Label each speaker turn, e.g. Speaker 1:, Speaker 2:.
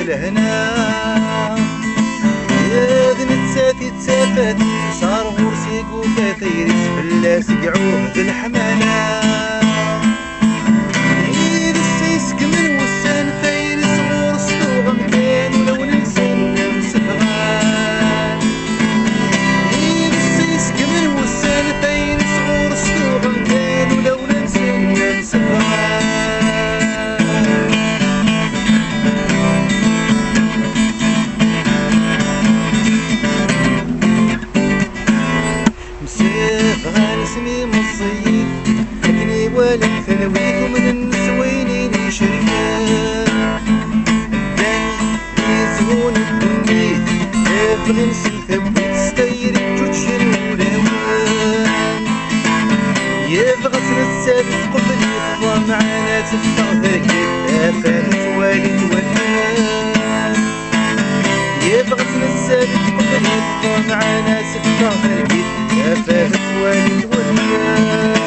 Speaker 1: الهنا يا ذنتساتي تسافات صار غرسي قوفات يريس فلاس قعوه ذي الحمانا يد السيسك من وسان فايرس غرس طوغ مكان ولو ننسان نمسفغان يد السيسك من وسان فايرس غرس طوغ مكان ولو ننسان نمسفغان غانسني مصيف لكني والد ثلويث ومن النسوينين شريان الداني يزهون الدنيث يبغي نسل ثبت ستير الجوتشن ولاوان يبغى تنسابت قبل يفضى معانا تفضى ذاكي افات والد والهان يبغى تنسابت قبل يفضى معانا تفضى ذاكي افات والد والهان